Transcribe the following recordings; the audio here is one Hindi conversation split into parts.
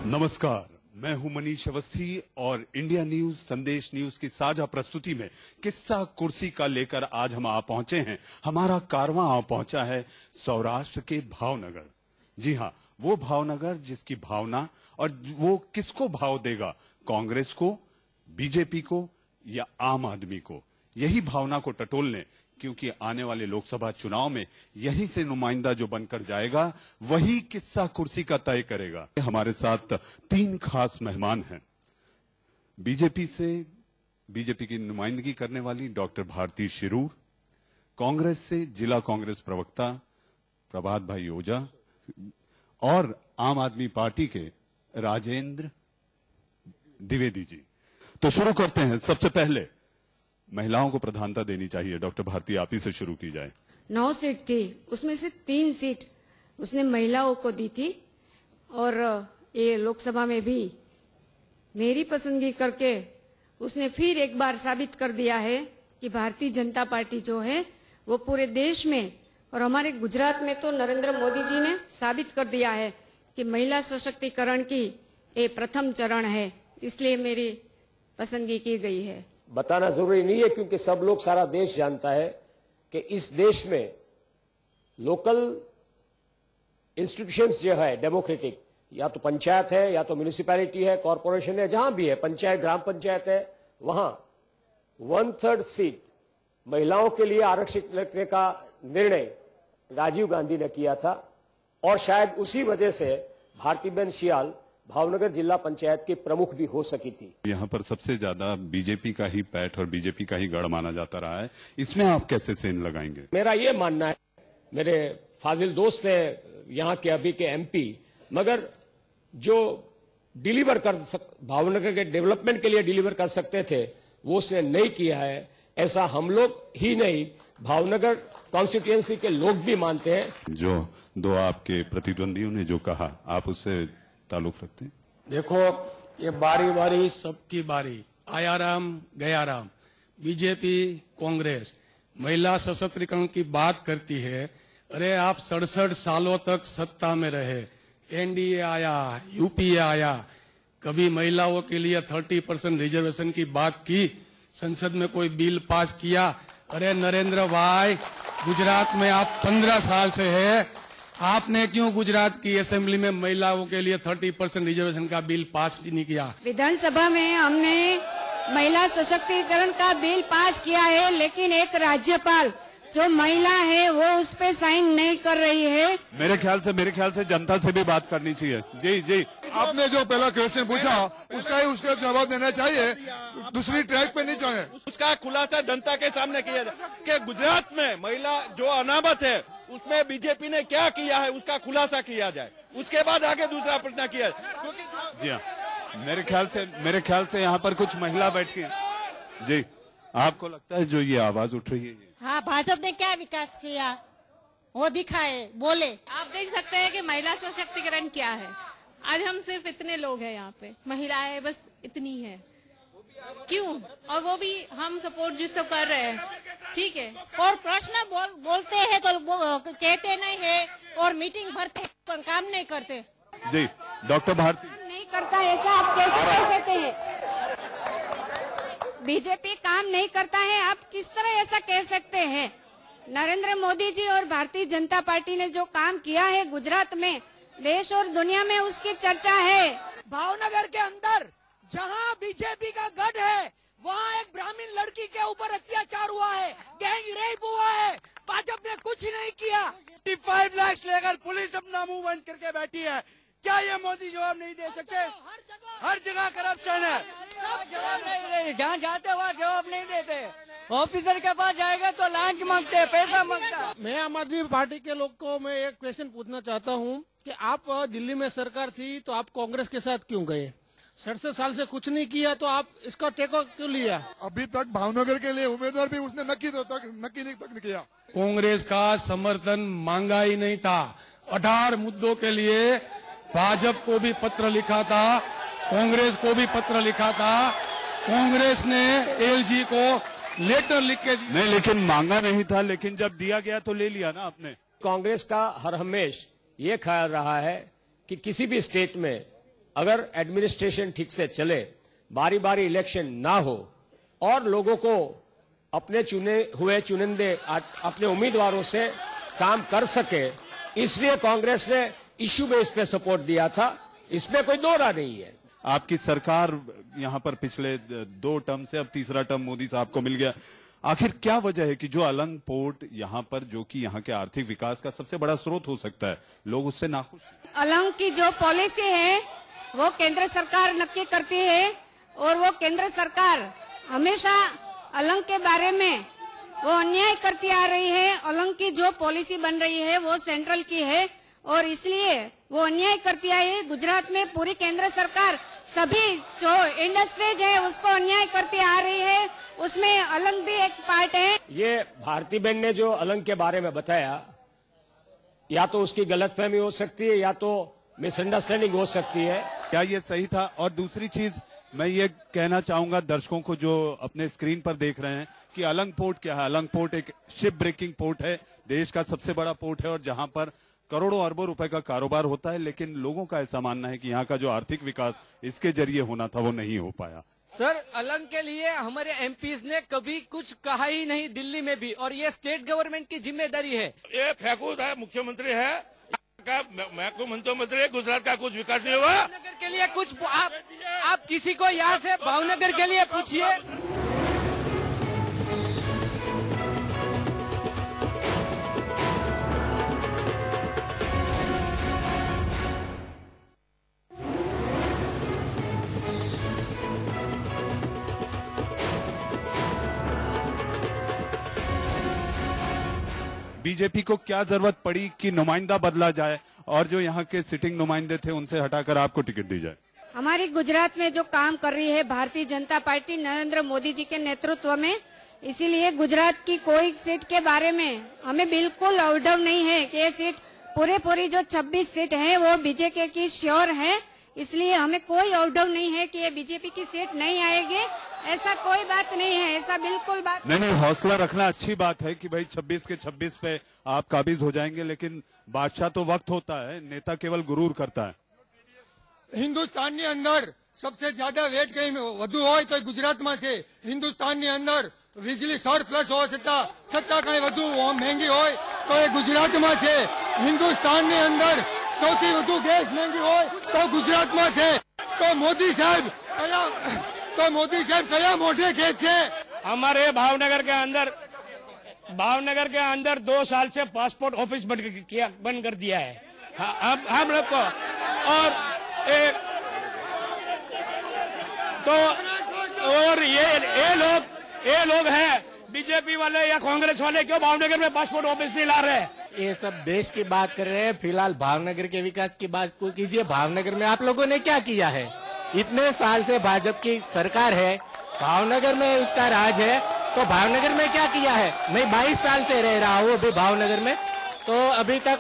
नमस्कार, मैं हूं मनीष अवस्थी और इंडिया न्यूज संदेश न्यूज की साझा प्रस्तुति में किस्सा कुर्सी का लेकर आज हम आ पहुंचे हैं। हमारा कारवां आ पहुंचा है सौराष्ट्र के भावनगर। जी हां, वो भावनगर जिसकी भावना और वो किसको भाव देगा, कांग्रेस को, बीजेपी को या आम आदमी को। यही भावना को टटोलने, क्योंकि आने वाले लोकसभा चुनाव में यहीं से नुमाइंदा जो बनकर जाएगा वही किस्सा कुर्सी का तय करेगा। हमारे साथ 3 खास मेहमान हैं। बीजेपी की नुमाइंदगी करने वाली डॉक्टर भारती शिरूर, कांग्रेस से जिला कांग्रेस प्रवक्ता प्रभात भाई ओझा और आम आदमी पार्टी के राजेंद्र द्विवेदी जी। तो शुरू करते हैं। सबसे पहले महिलाओं को प्रधानता देनी चाहिए। डॉक्टर भारती, आप ही से शुरू की जाए। 9 सीट थी, उसमें से 3 सीट उसने महिलाओं को दी थी और ये लोकसभा में भी मेरी पसंदगी करके उसने फिर एक बार साबित कर दिया है कि भारतीय जनता पार्टी जो है वो पूरे देश में और हमारे गुजरात में तो नरेंद्र मोदी जी ने साबित कर दिया है कि महिला सशक्तिकरण की ये प्रथम चरण है, इसलिए मेरी पसंदगी की गई है। बताना जरूरी नहीं है क्योंकि सब लोग, सारा देश जानता है कि इस देश में लोकल इंस्टीट्यूशंस जो है डेमोक्रेटिक, या तो पंचायत है या तो म्यूनिसिपैलिटी है, कॉरपोरेशन है, जहां भी है, पंचायत, ग्राम पंचायत है, वहां 1/3 सीट महिलाओं के लिए आरक्षित रखने का निर्णय राजीव गांधी ने किया था और शायद उसी वजह से भारतीबेन सियाल भावनगर जिला पंचायत की प्रमुख भी हो सकी थी। यहाँ पर सबसे ज्यादा बीजेपी का ही पैठ और बीजेपी का ही गढ़ माना जाता रहा है, इसमें आप कैसे सेंध लगाएंगे? मेरा ये मानना है, मेरे फाजिल दोस्त है यहाँ के अभी के एमपी, मगर जो भावनगर के डेवलपमेंट के लिए डिलीवर कर सकते थे वो उसने नहीं किया है। ऐसा हम लोग ही नहीं, भावनगर कॉन्स्टिट्यूएंसी के लोग भी मानते हैं। जो 2 आपके प्रतिद्वंदियों ने जो कहा, आप उससे ताल्लुक रखते हैं? देखो, ये बारी बारी सबकी बारी, आया राम गया राम। बीजेपी कांग्रेस महिला सशक्तिकरण की बात करती है। अरे आप 67 सालों तक सत्ता में रहे, एनडीए आया, यूपीए आया, कभी महिलाओं के लिए 30% रिजर्वेशन की बात की? संसद में कोई बिल पास किया? अरे नरेंद्र भाई, गुजरात में आप 15 साल से है, आपने क्यों गुजरात की असेंबली में महिलाओं के लिए 30% रिजर्वेशन का बिल पास नहीं किया? विधानसभा में हमने महिला सशक्तिकरण का बिल पास किया है, लेकिन एक राज्यपाल जो महिला है वो उस पे साइन नहीं कर रही है। मेरे ख्याल से जनता से भी बात करनी चाहिए। जी जी, आपने जो पहला क्वेश्चन पूछा उसका जवाब देना चाहिए, दूसरी ट्रैक पे नहीं जाए। उसका खुलासा जनता के सामने किया जाए कि गुजरात में महिला जो अनामत है उसमें बीजेपी ने क्या किया है, उसका खुलासा किया जाए, उसके बाद आगे दूसरा प्रश्न किया जाए। क्योंकि जी हाँ, मेरे ख्याल से यहाँ पर कुछ महिला बैठी हैं। जी, आपको लगता है जो ये आवाज उठ रही है? हाँ, भाजपा ने क्या विकास किया वो दिखाए, बोले। आप देख सकते हैं कि महिला सशक्तिकरण क्या है। आज हम सिर्फ इतने लोग हैं यहाँ पे, महिलाएं बस इतनी है, क्यों? और वो भी हम सपोर्ट जिसको कर रहे हैं, ठीक है। और प्रश्न बोलते हैं तो कहते नहीं है, और मीटिंग भरते हैं पर काम नहीं करते। जी, डॉक्टर भारती नहीं करता, ऐसा आप कैसे कह सकते हैं? बीजेपी काम नहीं करता है, आप किस तरह ऐसा कह सकते हैं? नरेंद्र मोदी जी और भारतीय जनता पार्टी ने जो काम किया है गुजरात में, देश और दुनिया में उसकी चर्चा है। भावनगर के अंदर जहां बीजेपी का गढ़ है, वहां एक ब्राह्मण लड़की के ऊपर अत्याचार हुआ है, गैंग रेप हुआ है, भाजपा ने कुछ नहीं किया। 55 लाख लेकर पुलिस अपना मुंह बंद करके बैठी है, क्या ये मोदी जवाब नहीं दे सकते? हर जगह करप्शन है, सब जवाब नहीं दे, जहाँ जाते वहाँ जवाब नहीं देते। ऑफिसर के पास जाएगा तो लांच मांगते, पैसा मांगता। मैं आम आदमी पार्टी के लोग को मैं एक क्वेश्चन पूछना चाहता हूँ कि आप दिल्ली में सरकार थी तो आप कांग्रेस के साथ क्यों गए? 67 साल से कुछ नहीं किया तो आप इसका टेको क्यों लिया? अभी तक भावनगर के लिए उम्मीदवार भी उसने नक्की नहीं किया। कांग्रेस का समर्थन मांगा ही नहीं था। 18 मुद्दों के लिए भाजपा को भी पत्र लिखा था, कांग्रेस को भी पत्र लिखा था। कांग्रेस ने एलजी को लेटर लिख के नहीं, लेकिन मांगा नहीं था, लेकिन जब दिया गया तो ले लिया ना आपने। कांग्रेस का हर हमेश ये ख्याल रहा है कि किसी भी स्टेट में अगर एडमिनिस्ट्रेशन ठीक से चले, बारी बारी इलेक्शन ना हो और लोगों को अपने चुने हुए चुनिंदे अपने उम्मीदवारों से काम कर सके, इसलिए कांग्रेस ने इश्यू बेस पे सपोर्ट दिया था। इसमें कोई दो राय नहीं है। आपकी सरकार यहाँ पर पिछले 2 टर्म से अब तीसरा टर्म मोदी साहब को मिल गया। आखिर क्या वजह है कि जो अलंग पोर्ट यहाँ पर, जो कि यहाँ के आर्थिक विकास का सबसे बड़ा स्रोत हो सकता है, लोग उससे नाखुश हैं? अलंग की जो पॉलिसी है वो केंद्र सरकार नक्की करती है और वो केंद्र सरकार हमेशा अलंग के बारे में वो अन्याय करती आ रही है। अलंग की जो पॉलिसी बन रही है वो सेंट्रल की है और इसलिए वो अन्याय करती आई है। गुजरात में पूरी केंद्र सरकार सभी जो इंडस्ट्रीज है उसको अन्याय करती आ रही है, उसमें अलंग भी एक पार्ट है। ये भारती बहन ने जो अलंग के बारे में बताया, या तो उसकी गलतफहमी हो सकती है या तो मिसअंडरस्टैंडिंग हो सकती है। क्या ये सही था? और दूसरी चीज मैं ये कहना चाहूंगा दर्शकों को जो अपने स्क्रीन पर देख रहे हैं कि अलंग पोर्ट क्या है। अलंग पोर्ट एक शिप ब्रेकिंग पोर्ट है, देश का सबसे बड़ा पोर्ट है और जहां पर करोड़ों अरबों रुपए का कारोबार होता है, लेकिन लोगों का ऐसा मानना है कि यहाँ का जो आर्थिक विकास इसके जरिए होना था वो नहीं हो पाया। सर, अलंग के लिए हमारे एमपीज ने कभी कुछ कहा ही नहीं, दिल्ली में भी, और ये स्टेट गवर्नमेंट की जिम्मेदारी है। ये फेंकूद है, मुख्यमंत्री है, मुख्यमंत्री है, गुजरात का कुछ विकास नहीं हुआ। भावनगर के लिए कुछ आप किसी को यहाँ से भावनगर के लिए पूछिए। बीजेपी को क्या जरूरत पड़ी कि नुमाइंदा बदला जाए और जो यहाँ के सिटिंग नुमाइंदे थे उनसे हटाकर आपको टिकट दी जाए? हमारी गुजरात में जो काम कर रही है भारतीय जनता पार्टी नरेंद्र मोदी जी के नेतृत्व में, इसीलिए गुजरात की कोई सीट के बारे में हमें बिल्कुल अवडव नहीं है कि ये सीट पूरी जो 26 सीट है वो बीजेपी की श्योर है। इसलिए हमें कोई अवडव नहीं है कि ये बीजेपी की सीट नहीं आएगी, ऐसा कोई बात नहीं है, ऐसा बिल्कुल बात नहीं। हौसला रखना अच्छी बात है कि भाई 26 के 26 पे आप काबिज हो जाएंगे, लेकिन बादशाह तो वक्त होता है, नेता केवल गुरूर करता है। હિન્દુસ્તાનની અંદર सबसे ज्यादा वेट कहीं વધુ હોય તો ગુજરાતમાં છે। હિન્દુસ્તાનની અંદર વીજળી સરપ્લસ હોવા છતાં કઈ વધુ મહેંગી હોય તો એ ગુજરાતમાં છે। હિન્દુસ્તાનની અંદર સૌથી વધુ ગેસ મહેંગી હોય તો ગુજરાતમાં છે। તો મોદી સાહેબ કયા મોઢે કહે છે? हमारे भावनगर के अंदर 2 साल से पासपोर्ट ऑफिस बंद कर दिया है। अब हम लोग को और और ये लोग हैं बीजेपी वाले या कांग्रेस वाले, क्यों भावनगर में पासपोर्ट ऑफिस नहीं ला रहे? ये सब देश की बात कर रहे हैं, फिलहाल भावनगर के विकास की बात को कीजिए। भावनगर में आप लोगों ने क्या किया है? इतने साल से भाजपा की सरकार है, भावनगर में उसका राज है, तो भावनगर में क्या किया है? मैं 22 साल से रह रहा हूँ अभी भावनगर में, तो अभी तक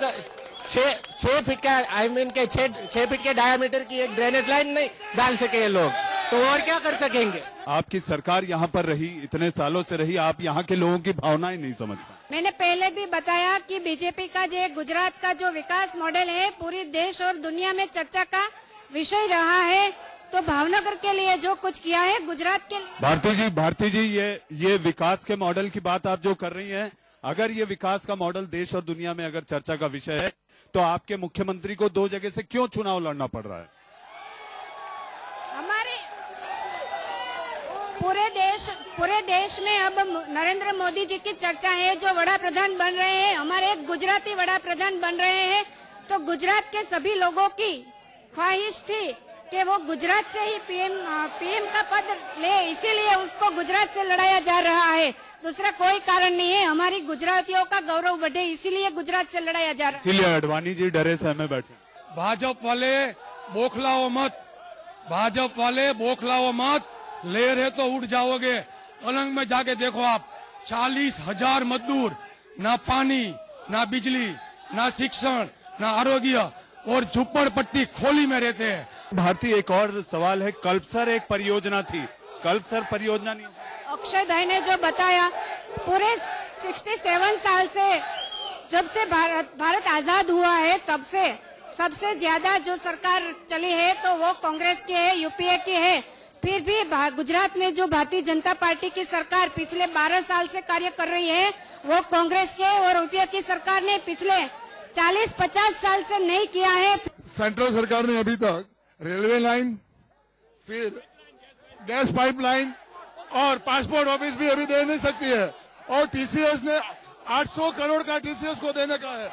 6 फीट का 6 फीट के डायमीटर की एक ड्रेनेज लाइन नहीं डाल सके ये लोग, तो और क्या कर सकेंगे? आपकी सरकार यहाँ पर रही, इतने सालों से रही, आप यहाँ के लोगों की भावनाएं नहीं समझ पाए। मैंने पहले भी बताया कि बीजेपी का जो गुजरात का जो विकास मॉडल है पूरी देश और दुनिया में चर्चा का विषय रहा है। तो भावनगर के लिए जो कुछ किया है गुजरात के लिए। भारती जी ये विकास के मॉडल की बात आप जो कर रही हैं, अगर ये विकास का मॉडल देश और दुनिया में अगर चर्चा का विषय है तो आपके मुख्यमंत्री को 2 जगह से क्यों चुनाव लड़ना पड़ रहा है? हमारे पूरे देश में अब नरेंद्र मोदी जी की चर्चा है, जो वड़ा प्रधान बन रहे हैं, हमारे एक गुजराती वड़ा प्रधान बन रहे हैं। तो गुजरात के सभी लोगों की ख्वाहिश थी कि वो गुजरात से ही पीएम का पद ले, इसीलिए उसको गुजरात से लड़ाया जा रहा है। दूसरा कोई कारण नहीं है, हमारी गुजरातियों का गौरव बढ़े इसीलिए गुजरात से लड़ाया जा रहा है। इसीलिए अडवाणी जी डरे सहमे बैठे। भाजपा वाले बौखलाओ मत, ले रहे तो उड़ जाओगे। अलंग में जाके देखो आप, 40,000 मजदूर, ना पानी, ना बिजली, ना शिक्षण, ना आरोग्य, और झुप्पड़पट्टी खोली में रहते हैं। भारती, एक और सवाल है, कल्पसर एक परियोजना थी, कल्पसर परियोजना नहीं। अक्षय भाई ने जो बताया, पूरे 67 साल से जब से भारत आजाद हुआ है तब से सबसे ज्यादा जो सरकार चली है तो वो कांग्रेस की है, यूपीए की है। फिर भी गुजरात में जो भारतीय जनता पार्टी की सरकार पिछले 12 साल से कार्य कर रही है वो कांग्रेस के और यूपीए की सरकार ने पिछले 40-50 साल से नहीं किया है। सेंट्रल सरकार ने अभी तक रेलवे लाइन, फिर गैस पाइपलाइन और पासपोर्ट ऑफिस भी अभी दे नहीं सकती है, और टीसीएस ने 800 करोड़ का टीसीएस को देने का है।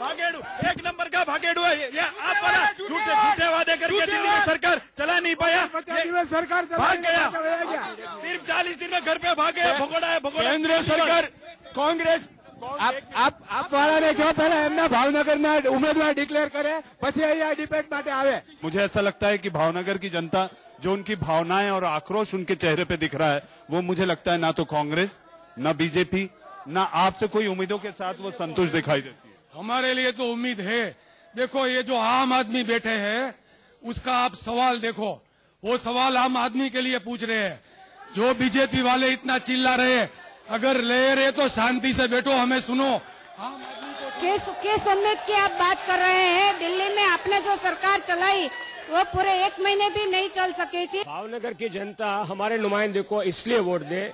भागेड़ू, एक नंबर का भागेड़ू है ये। आप वाला झूठे वादे करके दिल्ली में सरकार चला नहीं पाया, सरकार भाग गया। सिर्फ 40 दिन में घर पे भाग गया। भगोड़ा है, भगोड़ा। केंद्र सरकार कांग्रेस आप वाला क्यों पहले एमना भावनगर में उम्मीदवार डिक्लेयर करे પછી અહીંયા डिबेट માટે આવે। मुझे ऐसा लगता है कि भावनगर की जनता जो उनकी भावनाएं और आक्रोश उनके चेहरे पे दिख रहा है, वो मुझे लगता है ना तो कांग्रेस, ना बीजेपी, ना आपसे कोई उम्मीदों के साथ वो संतुष्ट दिखाई देती है। हमारे लिए तो उम्मीद है। देखो ये जो आम आदमी बैठे हैं उसका आप सवाल देखो, वो सवाल आम आदमी के लिए पूछ रहे हैं। जो बीजेपी वाले इतना चिल्ला रहे हैं, अगर ले रहे तो शांति से बैठो, हमें सुनो। किस उम्मीद की आप बात कर रहे हैं? दिल्ली में आपने जो सरकार चलाई वो पूरे 1 महीने भी नहीं चल सकी थी। भावनगर की जनता हमारे नुमाइंदे को इसलिए वोट दे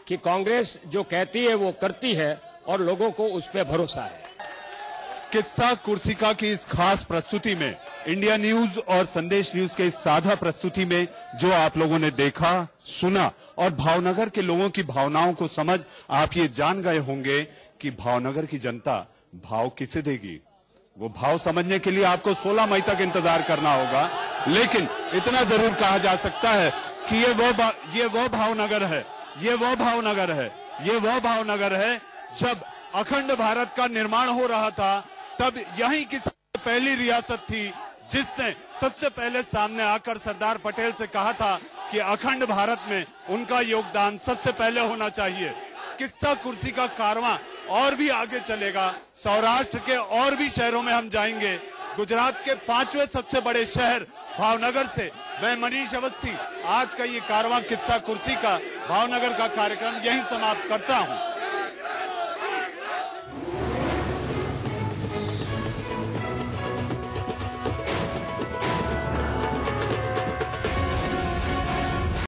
कि कांग्रेस जो कहती है वो करती है और लोगों को उस पर भरोसा है। किस्सा कुर्सिका की इस खास प्रस्तुति में, इंडिया न्यूज और संदेश न्यूज के इस साझा प्रस्तुति में जो आप लोगों ने देखा, सुना और भावनगर के लोगों की भावनाओं को समझ आप ये जान गए होंगे कि भावनगर की जनता भाव किसे देगी। वो भाव समझने के लिए आपको 16 मई तक इंतजार करना होगा, लेकिन इतना जरूर कहा जा सकता है कि ये वो भावनगर है, ये वो भावनगर है, ये वो भावनगर है जब अखंड भारत का निर्माण हो रहा था, तब यही की पहली रियासत थी जिसने सबसे पहले सामने आकर सरदार पटेल से कहा था कि अखंड भारत में उनका योगदान सबसे पहले होना चाहिए। किस्सा कुर्सी का कारवां और भी आगे चलेगा, सौराष्ट्र के और भी शहरों में हम जाएंगे। गुजरात के 5वें सबसे बड़े शहर भावनगर से मैं मनीष अवस्थी आज का ये कारवां किस्सा कुर्सी का भावनगर का कार्यक्रम यहीं समाप्त करता हूं।